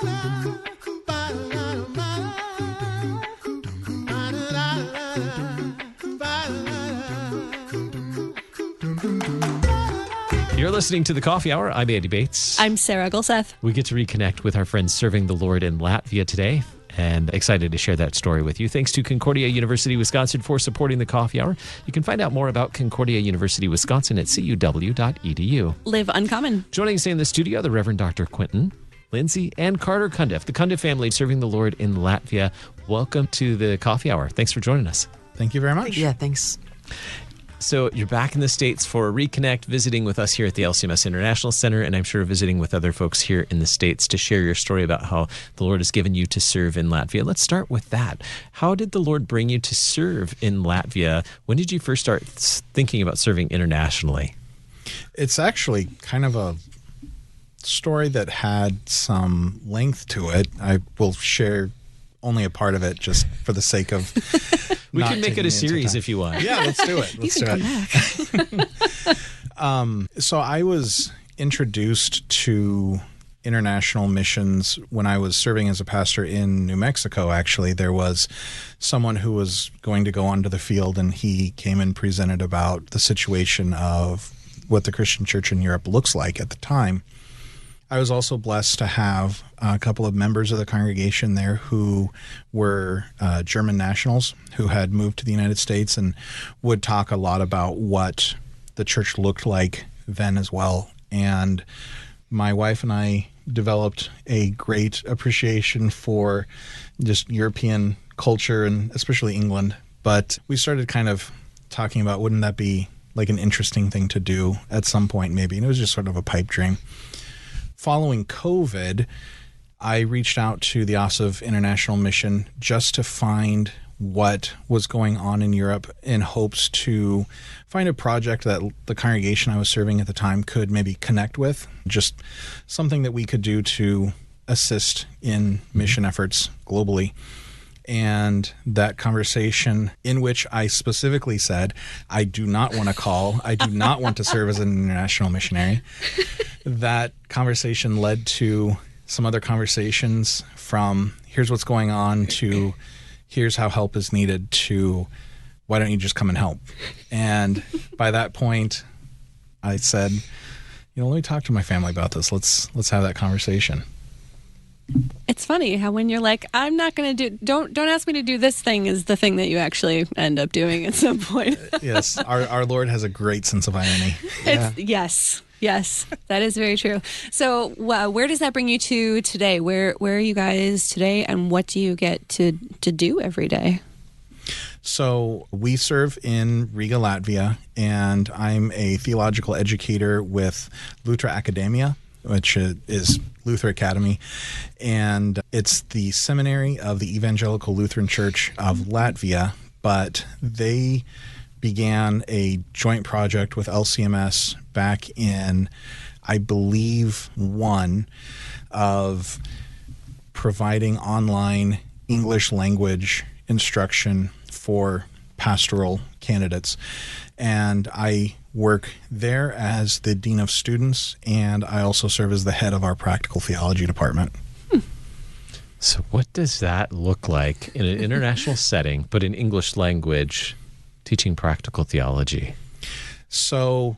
You're listening to The Coffee Hour. I'm Andy Bates. I'm Sarah Gulseth. We get to reconnect with our friends serving the Lord in Latvia today, and excited to share that story with you. Thanks to Concordia University, Wisconsin for supporting The Coffee Hour. You can find out more about Concordia University, Wisconsin at cuw.edu. Live uncommon. Joining us in the studio, the Reverend Dr. Quentin, Lindsay, and Carter Cundiff, the Cundiff family serving the Lord in Latvia. Welcome to The Coffee Hour. Thanks for joining us. Thank you very much. Yeah, thanks. So you're back in the States for a reconnect, visiting with us here at the LCMS International Center, and I'm sure visiting with other folks here in the States to share your story about how the Lord has given you to serve in Latvia. Let's start with that. How did the Lord bring you to serve in Latvia? When did you first start thinking about serving internationally? It's actually kind of a story that had some length to it. I will share only a part of it just for the sake of we can make it a series if you want. Yeah, let's do it. Let's do it. So I was introduced to international missions when I was serving as a pastor in New Mexico. Actually, there was someone who was going to go onto the field, and he came and presented about the situation of what the Christian church in Europe looks like at the time. I was also blessed to have a couple of members of the congregation there who were German nationals who had moved to the United States and would talk a lot about what the church looked like then as well. And my wife and I developed a great appreciation for just European culture and especially England. But we started kind of talking about, wouldn't that be like an interesting thing to do at some point maybe? And it was just sort of a pipe dream. Following COVID, I reached out to the Office of International Mission just to find what was going on in Europe in hopes to find a project that the congregation I was serving at the time could maybe connect with, just something that we could do to assist in mission efforts globally. And that conversation in which I specifically said, I do not want to call, I do not want to serve as an international missionary. That conversation led to some other conversations, from here's what's going on to here's how help is needed to why don't you just come and help? And by that point, I said, let me talk to my family about this. Let's have that conversation. It's funny how when you're like, I'm not going to don't ask me to do this thing, is the thing that you actually end up doing at some point. Yes, our Lord has a great sense of irony. Yes, that is very true. So where does that bring you to today? Where are you guys today, and what do you get to do every day? So we serve in Riga, Latvia, and I'm a theological educator with Luther Academia, which is Luther Academy, and it's the seminary of the Evangelical Lutheran Church of Latvia, but they began a joint project with LCMS back in, I believe, of providing online English language instruction for pastoral candidates. And I work there as the Dean of Students, and I also serve as the head of our Practical Theology department. So what does that look like in an international setting, but in English language, teaching practical theology? So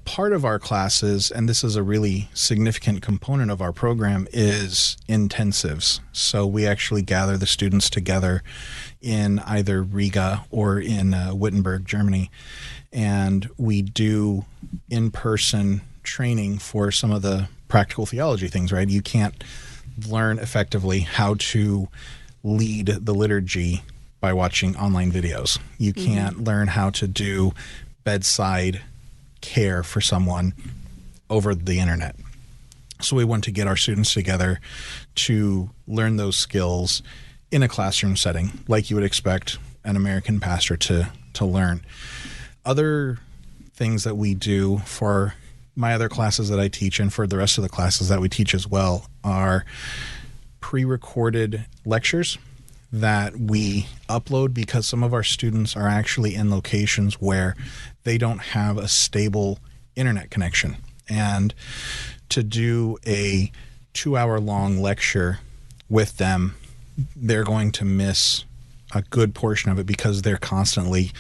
part of our classes, and this is a really significant component of our program, is intensives. So we actually gather the students together in either Riga or in Wittenberg, Germany, and we do in-person training for some of the practical theology things, right? You can't learn effectively how to lead the liturgy by watching online videos. You can't learn how to do bedside care for someone over the internet. So we want to get our students together to learn those skills in a classroom setting, like you would expect an American pastor to learn. Other things that we do for my other classes that I teach and for the rest of the classes that we teach as well are pre-recorded lectures that we upload, because some of our students are actually in locations where they don't have a stable internet connection. And to do a 2-hour-long lecture with them, they're going to miss a good portion of it because they're constantly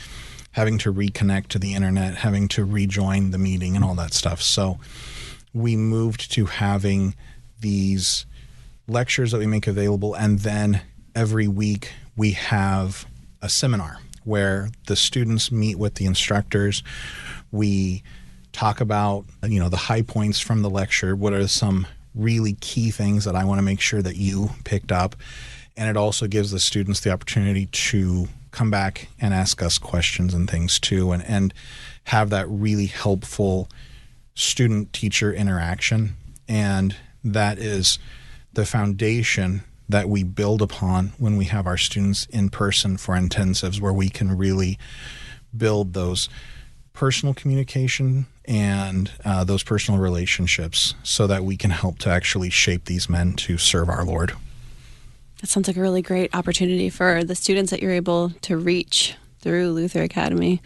having to reconnect to the internet, having to rejoin the meeting and all that stuff. So we moved to having these lectures that we make available, and then every week we have a seminar where the students meet with the instructors. We talk about, the high points from the lecture. What are some really key things that I want to make sure that you picked up? And it also gives the students the opportunity to come back and ask us questions and things too, and have that really helpful student-teacher interaction. And that is the foundation that we build upon when we have our students in person for intensives, where we can really build those personal communication and those personal relationships so that we can help to actually shape these men to serve our Lord. That sounds like a really great opportunity for the students that you're able to reach through Luther Academy.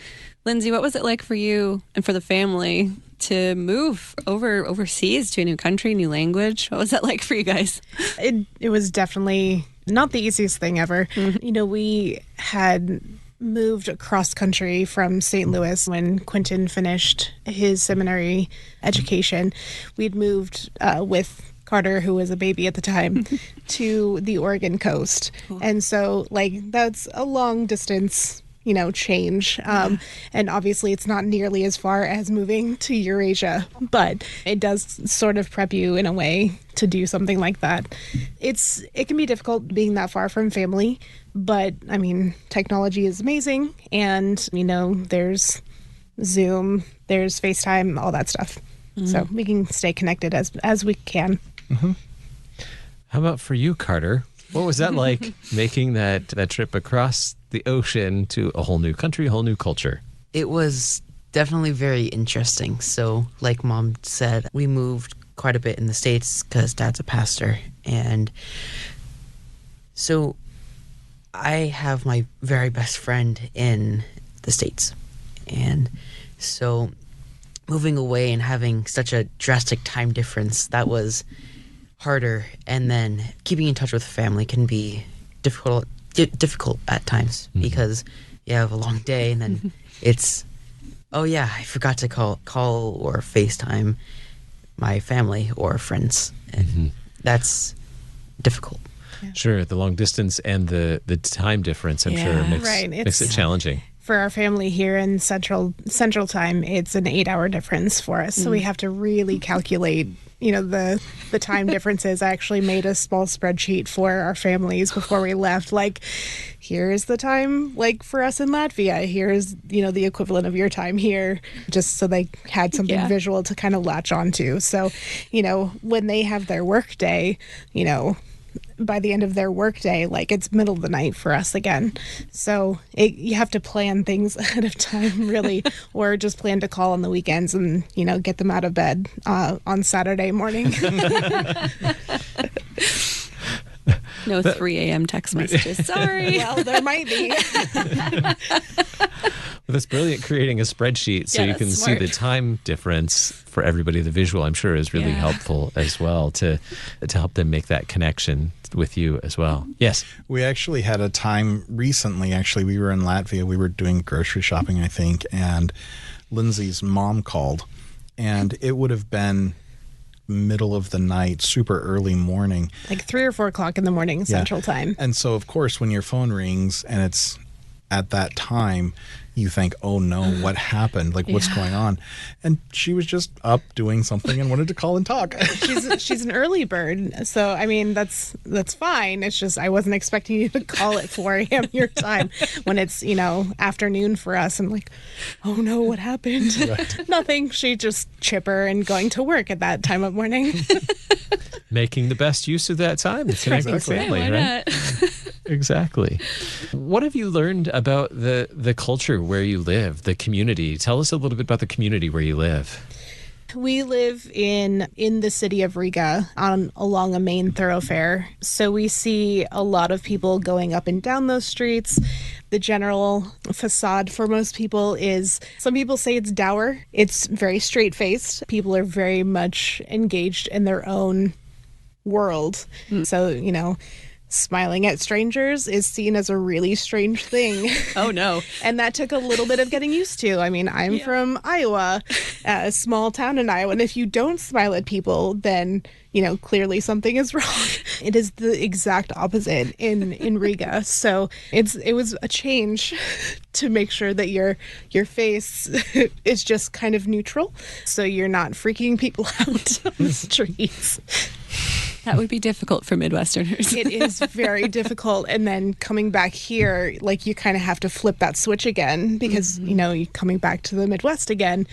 Lindsay, what was it like for you and for the family to move overseas to a new country, new language? What was that like for you guys? It was definitely not the easiest thing ever. Mm-hmm. We had moved across country from St. Louis when Quentin finished his seminary education. We'd moved with Carter, who was a baby at the time, to the Oregon coast. And so, that's a long distance, change. And obviously it's not nearly as far as moving to Eurasia, but it does sort of prep you in a way to do something like that. It can be difficult being that far from family, but technology is amazing. And, there's Zoom, there's FaceTime, all that stuff. Mm-hmm. So we can stay connected as we can. Mm-hmm. How about for you, Carter? What was that like, making that trip across the ocean to a whole new country, a whole new culture? It was definitely very interesting. So, like Mom said, we moved quite a bit in the States because Dad's a pastor. And so I have my very best friend in the States. And so moving away and having such a drastic time difference, that was harder. And then keeping in touch with family can be difficult at times because you have a long day and then it's, oh yeah, I forgot to call or FaceTime my family or friends. And that's difficult. Yeah. Sure, the long distance and the time difference, I'm sure, makes it challenging. For our family here in Central Time, it's an 8-hour difference for us. So we have to really calculate, the time differences. I actually made a small spreadsheet for our families before we left. Here's the time, for us in Latvia. Here's, the equivalent of your time here, just so they had something visual to kind of latch onto. So, when they have their work day, by the end of their workday, it's middle of the night for us again. So you have to plan things ahead of time, really, or just plan to call on the weekends and, get them out of bed on Saturday morning. No 3 a.m. text messages. Sorry. Well, there might be. Well, that's brilliant, creating a spreadsheet so you can see the time difference for everybody. The visual, I'm sure, is really helpful as well to help them make that connection with you as well. Yes. We actually had a time recently, we were in Latvia. We were doing grocery shopping, I think, and Lindsay's mom called, and it would have been middle of the night, super early morning. 3 or 4 o'clock in the morning, Central Time. And so, of course, when your phone rings and it's at that time, you think, oh no, what happened? What's going on? And she was just up doing something and wanted to call and talk. She's an early bird. So, that's fine. It's just I wasn't expecting you to call at 4 a.m. your time when it's, afternoon for us. I'm like, oh no, what happened? Right. Nothing. She's just chipper and going to work at that time of morning. Making the best use of that time to connect with family, right? Exactly. What have you learned about the culture where you live, the community? Tell us a little bit about the community where you live. We live in the city of Riga along a main thoroughfare. So we see a lot of people going up and down those streets. The general facade for most people is, some people say it's dour. It's very straight-faced. People are very much engaged in their own world. So, smiling at strangers is seen as a really strange thing. Oh, no. And that took a little bit of getting used to. I mean, I'm from Iowa, a small town in Iowa. And if you don't smile at people, then, clearly something is wrong. It is the exact opposite in Riga. So it was a change to make sure that your face is just kind of neutral. So you're not freaking people out on the streets. That would be difficult for Midwesterners. It is very difficult. And then coming back here, like, you kind of have to flip that switch again because, you coming back to the Midwest again,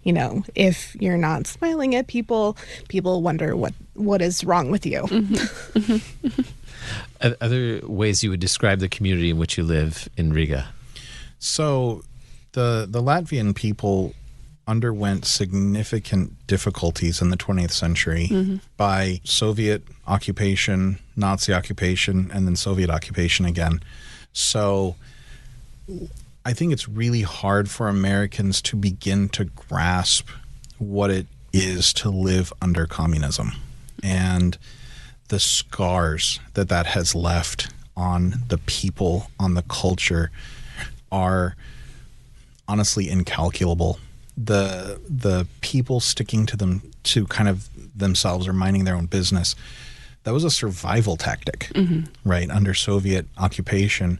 if you're not smiling at people, people wonder what is wrong with you. Other ways you would describe the community in which you live in Riga? So the Latvian people underwent significant difficulties in the 20th century by Soviet occupation, Nazi occupation, and then Soviet occupation again. So I think it's really hard for Americans to begin to grasp what it is to live under communism and the scars that has left on the people, on the culture, are honestly incalculable. The people sticking to kind of themselves or minding their own business, that was a survival tactic, right? Under Soviet occupation,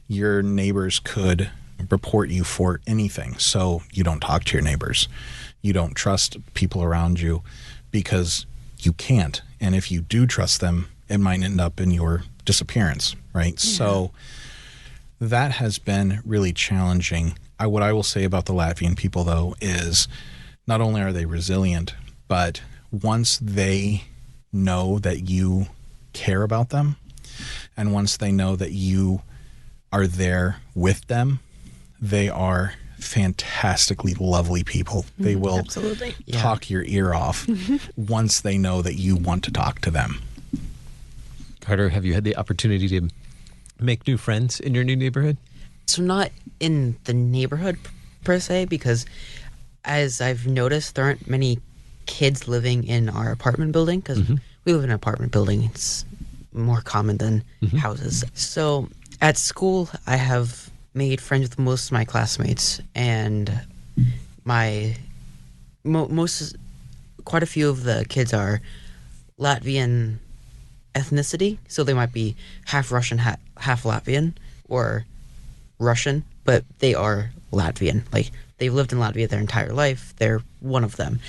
your neighbors could report you for anything. So you don't talk to your neighbors. You don't trust people around you because you can't. And if you do trust them, it might end up in your disappearance, right? Yeah. So that has been really challenging. What I will say about the Latvian people, though, is not only are they resilient, but once they know that you care about them, and once they know that you are there with them, they are fantastically lovely people. They will absolutely talk your ear off once they know that you want to talk to them. Carter, have you had the opportunity to make new friends in your new neighborhood? So not in the neighborhood per se, because as I've noticed, there aren't many kids living in our apartment building because we live in an apartment building. It's more common than houses. So at school, I have made friends with most of my classmates, and quite a few of the kids are Latvian ethnicity, so they might be half Russian, half Latvian, or Russian, but they are Latvian. Like, they've lived in Latvia their entire life. They're one of them.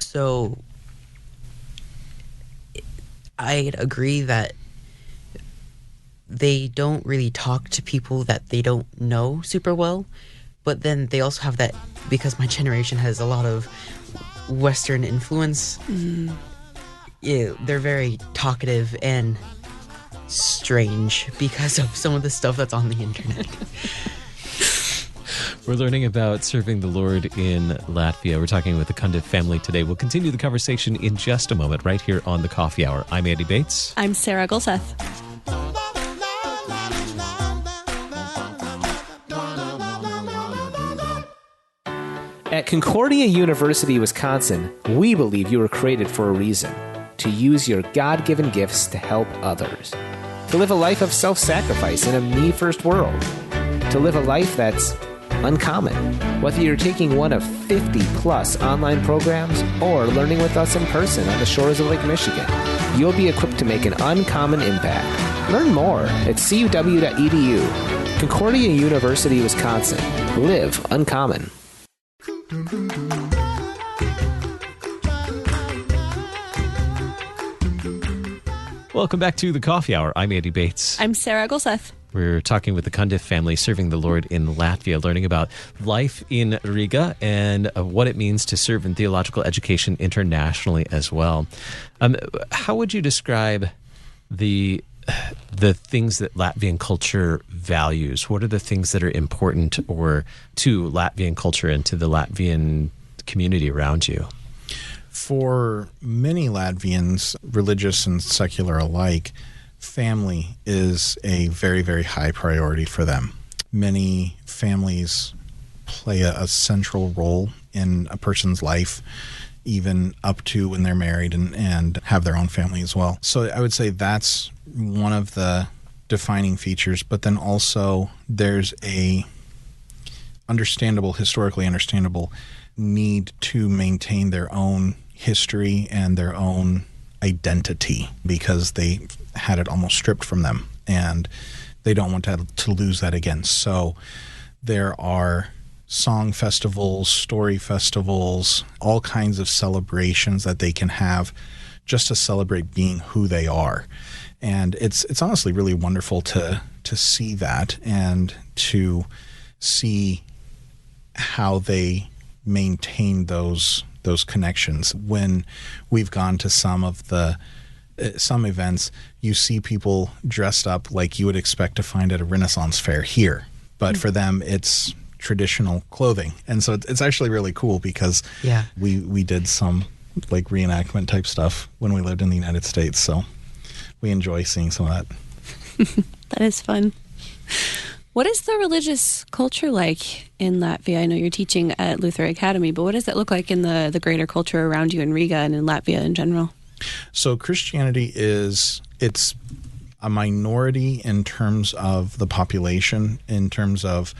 So I'd agree that they don't really talk to people that they don't know super well, but then they also have that, because my generation has a lot of Western influence. They're very talkative and strange because of some of the stuff that's on the internet. We're learning about serving the Lord in Latvia. We're talking with the Cundiff family today. We'll continue the conversation in just a moment, right here on the Coffee Hour. I'm Andy Bates. I'm Sarah Gulseth. At Concordia University, Wisconsin, we believe you were created for a reason: to use your God-given gifts to help others, to live a life of self-sacrifice in a me-first world, to live a life that's uncommon. Whether you're taking one of 50-plus online programs or learning with us in person on the shores of Lake Michigan, you'll be equipped to make an uncommon impact. Learn more at cuw.edu. Concordia University, Wisconsin. Live uncommon. Welcome back to the Coffee Hour. I'm Andy Bates. I'm Sarah Gulseth. We're talking with the Cundiff family serving the Lord in Latvia, learning about life in Riga and what it means to serve in theological education internationally as well. How would you describe the things that Latvian culture values? What are the things that are important to Latvian culture and to the Latvian community around you? For many Latvians, religious and secular alike, family is a very, very high priority for them. Many families play a central role in a person's life, even up to when they're married and have their own family as well. So I would say that's one of the defining features, but then also there's a historically understandable need to maintain their own history and their own identity because they had it almost stripped from them and they don't want to lose that again. So there are song festivals, story festivals, all kinds of celebrations that they can have just to celebrate being who they are. And it's honestly really wonderful to see that and to see how they maintain those connections. When we've gone to some events, you see people dressed up like you would expect to find at a Renaissance fair here, but for them it's traditional clothing, and so it's actually really cool because we did some like reenactment type stuff when we lived in the United States, so we enjoy seeing some of that. That is fun. What is the religious culture like in Latvia? I know you're teaching at Luther Academy, but what does it look like in the greater culture around you in Riga and in Latvia in general? So Christianity it's a minority in terms of the population, in terms of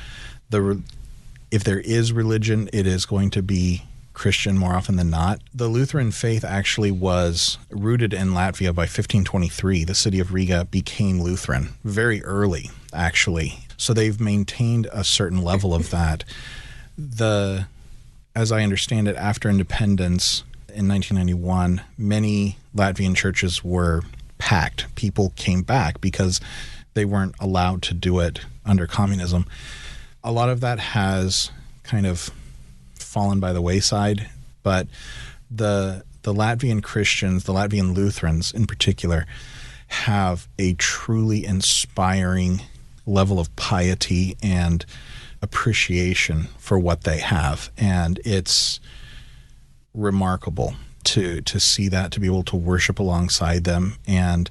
if there is religion, it is going to be Christian more often than not. The Lutheran faith actually was rooted in Latvia by 1523. The city of Riga became Lutheran very early, actually. So they've maintained a certain level of that. As I understand it, after independence in 1991, many Latvian churches were packed. People came back because they weren't allowed to do it under communism. A lot of that has kind of fallen by the wayside, but the Latvian Christians, the Latvian Lutherans in particular, have a truly inspiring level of piety and appreciation for what they have, and it's remarkable to see that, to be able to worship alongside them. And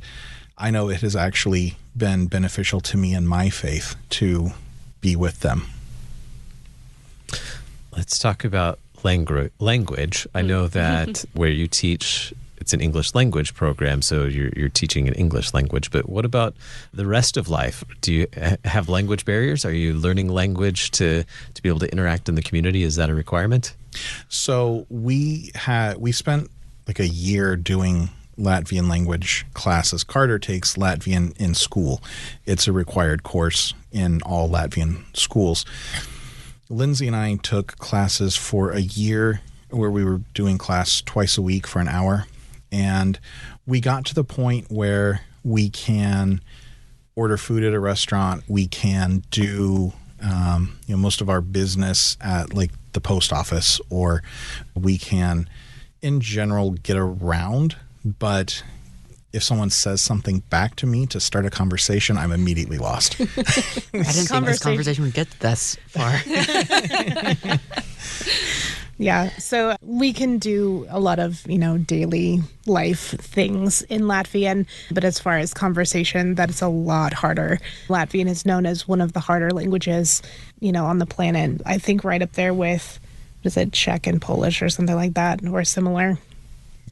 I know it has actually been beneficial to me in my faith to be with them. Let's talk about language. I know that where you teach, it's an English language program, so you're teaching an English language. But what about the rest of life? Do you have language barriers? Are you learning language to be able to interact in the community? Is that a requirement? So we spent like a year doing Latvian language classes. Carter takes Latvian in school. It's a required course in all Latvian schools. Lindsay and I took classes for a year where we were doing class twice a week for an hour. And we got to the point where we can order food at a restaurant. We can do most of our business at like the post office, or we can in general get around. But if someone says something back to me to start a conversation, I'm immediately lost. I didn't think this conversation would get this far. Yeah, so we can do a lot of, daily life things in Latvian, but as far as conversation, that's a lot harder. Latvian is known as one of the harder languages, on the planet. I think right up there with, Czech and Polish or something like that, or similar.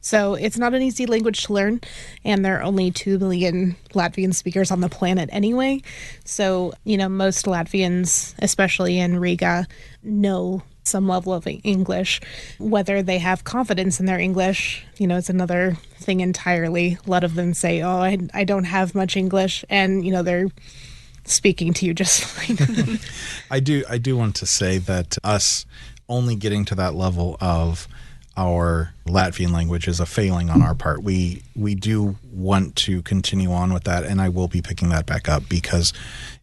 So it's not an easy language to learn, and there are only 2 million Latvian speakers on the planet anyway. So, most Latvians, especially in Riga, know some level of English. Whether they have confidence in their English, it's another thing entirely. A lot of them say, oh, I don't have much English, and, they're speaking to you just fine. I do want to say that us only getting to that level of our Latvian language is a failing on our part. We do want to continue on with that, and I will be picking that back up because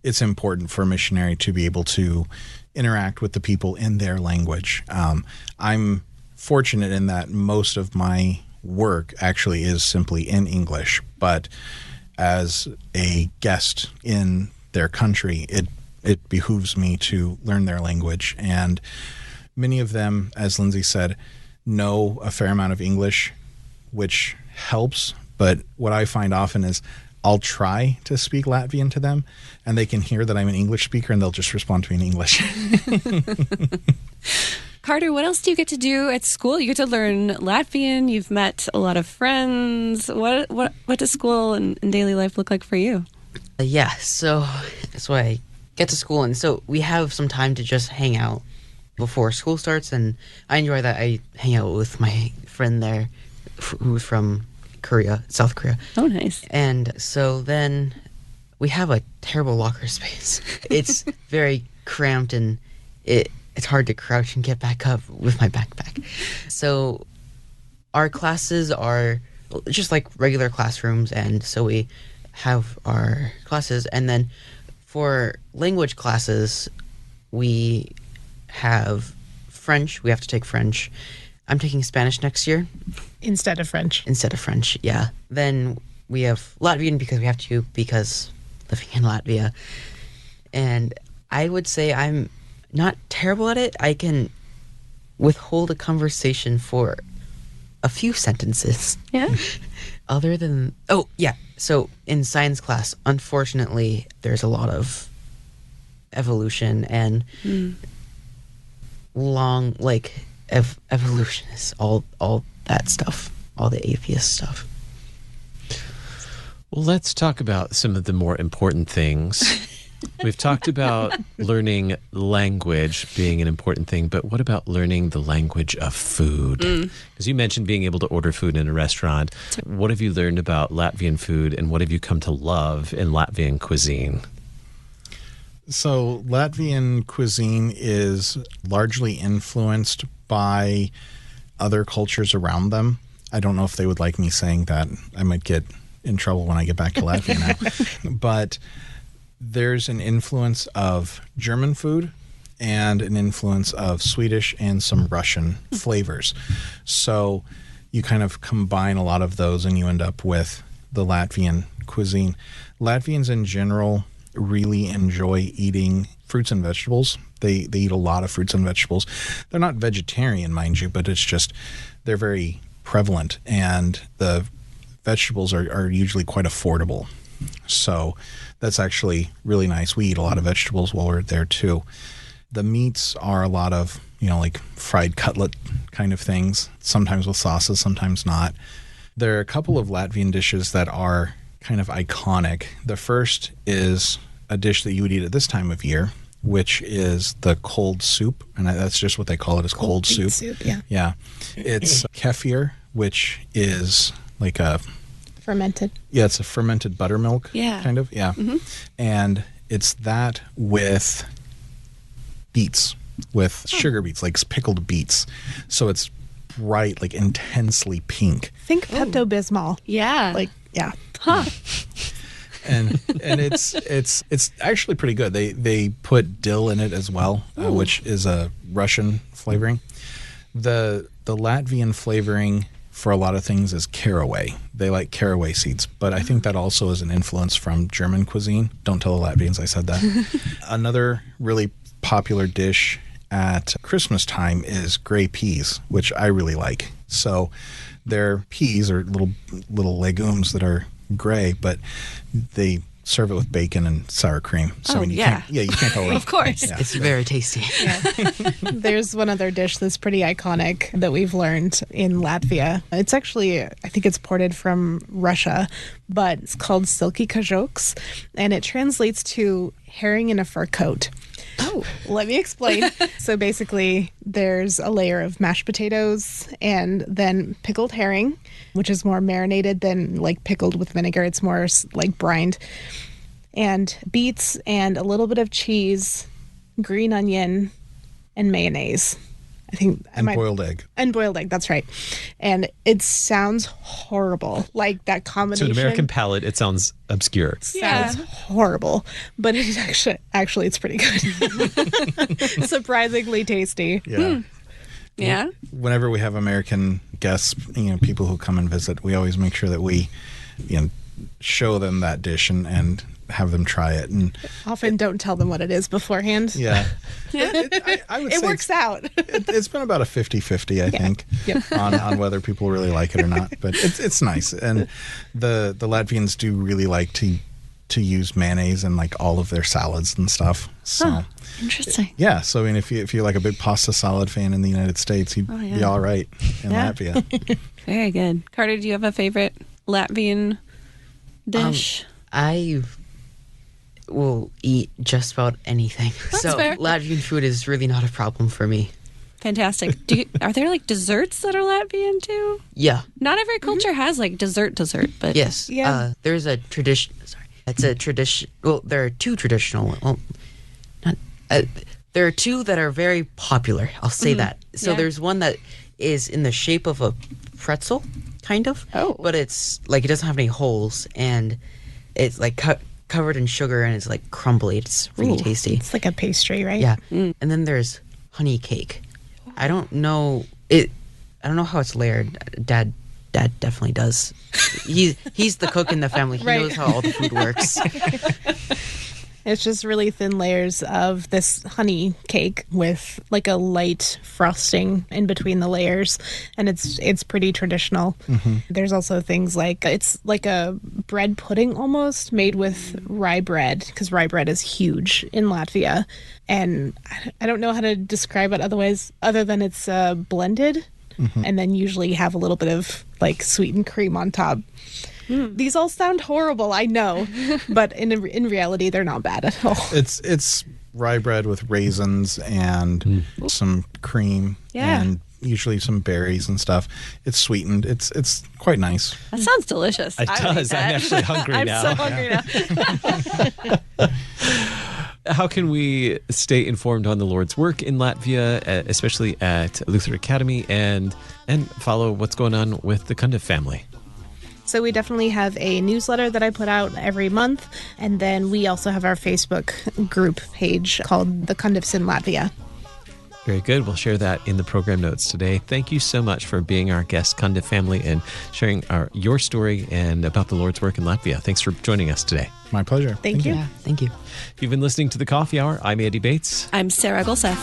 it's important for a missionary to be able to interact with the people in their language. I'm fortunate in that most of my work actually is simply in English, but as a guest in their country, it behooves me to learn their language. And many of them, as Lindsay said, know a fair amount of English, which helps. But what I find often is I'll try to speak Latvian to them, and they can hear that I'm an English speaker, and they'll just respond to me in English. Carter, what else do you get to do at school? You get to learn Latvian. You've met a lot of friends. What does school and daily life look like for you? Yeah, so that's why I get to school, and so we have some time to just hang out before school starts, and I enjoy that. I hang out with my friend there who's from Korea, South Korea. Oh, nice. And so then we have a terrible locker space. It's very cramped, and it's hard to crouch and get back up with my backpack. So our classes are just like regular classrooms, and so we have our classes. And then for language classes, we have French. We have to take French. I'm taking Spanish next year. Instead of French. Instead of French, yeah. Then we have Latvian because we have to, because living in Latvia. And I would say I'm not terrible at it. I can withhold a conversation for a few sentences. Yeah. Other than, oh, yeah. So in science class, unfortunately, there's a lot of evolution and long, like, evolutionists, all that stuff, all the atheist stuff. Well, let's talk about some of the more important things. We've talked about learning language being an important thing, but what about learning the language of food? Because you mentioned being able to order food in a restaurant. What have you learned about Latvian food, and what have you come to love in Latvian cuisine? So Latvian cuisine is largely influenced by other cultures around them. I don't know if they would like me saying that. I might get in trouble when I get back to Latvia now. But there's an influence of German food and an influence of Swedish and some Russian flavors. So you kind of combine a lot of those and you end up with the Latvian cuisine. Latvians in general really enjoy eating fruits and vegetables. They eat a lot of fruits and vegetables. They're not vegetarian, mind you, but it's just they're very prevalent, and the vegetables are usually quite affordable. So that's actually really nice. We eat a lot of vegetables while we're there too. The meats are a lot of, like fried cutlet kind of things, sometimes with sauces, sometimes not. There are a couple of Latvian dishes that are kind of iconic. The first is a dish that you would eat at this time of year, which is the cold soup. And that's just what they call it, is cold soup. Yeah. Yeah. It's kefir, which is like a... Fermented. Yeah, it's a fermented buttermilk. Yeah. Kind of. Yeah. Mm-hmm. And it's that with beets, with sugar beets, like pickled beets. So it's bright, like intensely pink. Think Pepto-Bismol. Yeah. Like, yeah. Huh. And it's actually pretty good. They put dill in it as well, which is a Russian flavoring. The Latvian flavoring for a lot of things is caraway. They like caraway seeds, but I think that also is an influence from German cuisine. Don't tell the Latvians I said that. Another really popular dish at Christmas time is gray peas, which I really like. So their peas are little legumes that are gray, but they serve it with bacon and sour cream. So you can't go wrong. Of course. Yeah. It's very tasty. There's one other dish that's pretty iconic that we've learned in Latvia. It's actually, I think it's ported from Russia, but it's called silky kajoks, and it translates to herring in a fur coat. Oh, let me explain. So basically, there's a layer of mashed potatoes and then pickled herring, which is more marinated than like pickled with vinegar. It's more like brined. And beets and a little bit of cheese, green onion, and mayonnaise. I think boiled egg. And boiled egg, that's right. And it sounds horrible. Like that combination. To an American palate, it sounds obscure. Sounds horrible, but it's actually it's pretty good. Surprisingly tasty. Yeah. Yeah. Whenever we have American guests, people who come and visit, we always make sure that we, show them that dish and have them try it. And often don't tell them what it is beforehand. Yeah. I would say it works out. It's been about a 50-50, I think, on whether people really like it or not. But it's nice. And the Latvians do really like to to use mayonnaise in like all of their salads and stuff. So Interesting. yeah, so I mean, if you're like a big pasta salad fan in the United States, you'd be all right in Latvia. Very good. Carter, do you have a favorite Latvian dish? I will eat just about anything. That's fair. Latvian food is really not a problem for me. Fantastic. Are there like desserts that are Latvian too? Yeah. Not every culture has like dessert, but Yes. Yeah. There's a tradition. Sorry. It's a tradition. Well, there are two traditional. Well, not. There are two that are very popular. I'll say that. So there's one that is in the shape of a pretzel, kind of. Oh. But it's like it doesn't have any holes, and it's like covered in sugar, and it's like crumbly. It's really tasty. It's like a pastry, right? Yeah. And then there's honey cake. I don't know it. I don't know how it's layered. Dad definitely does. He's the cook in the family. He knows how all the food works. It's just really thin layers of this honey cake with like a light frosting in between the layers, and it's pretty traditional. There's also things like it's like a bread pudding almost made with rye bread, because rye bread is huge in Latvia, and I don't know how to describe it other than it's blended, and then usually you have a little bit of like sweetened cream on top. These all sound horrible, I know, but in reality, they're not bad at all. It's rye bread with raisins and some cream and usually some berries and stuff. It's sweetened. It's quite nice. that sounds delicious. It does. I'm actually hungry now. I'm so hungry now. How can we stay informed on the Lord's work in Latvia, especially at Luther Academy, and follow what's going on with the Cundiff family? So we definitely have a newsletter that I put out every month, and then we also have our Facebook group page called The Cundiffs in Latvia. Very good. We'll share that in the program notes today. Thank you so much for being our guest, Cundiff family, and sharing your story and about the Lord's work in Latvia. Thanks for joining us today. My pleasure. Thank you. Yeah, thank you. You've been listening to The Coffee Hour. I'm Andy Bates. I'm Sarah Gulseth.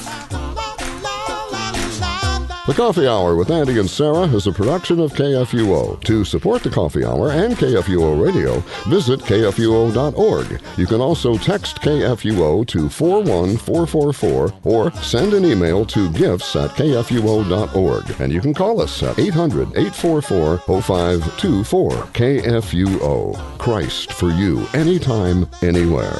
The Coffee Hour with Andy and Sarah is a production of KFUO. To support the Coffee Hour and KFUO Radio, visit KFUO.org. You can also text KFUO to 41444 or send an email to gifts@KFUO.org. And you can call us at 800-844-0524. KFUO. Christ for you, anytime, anywhere.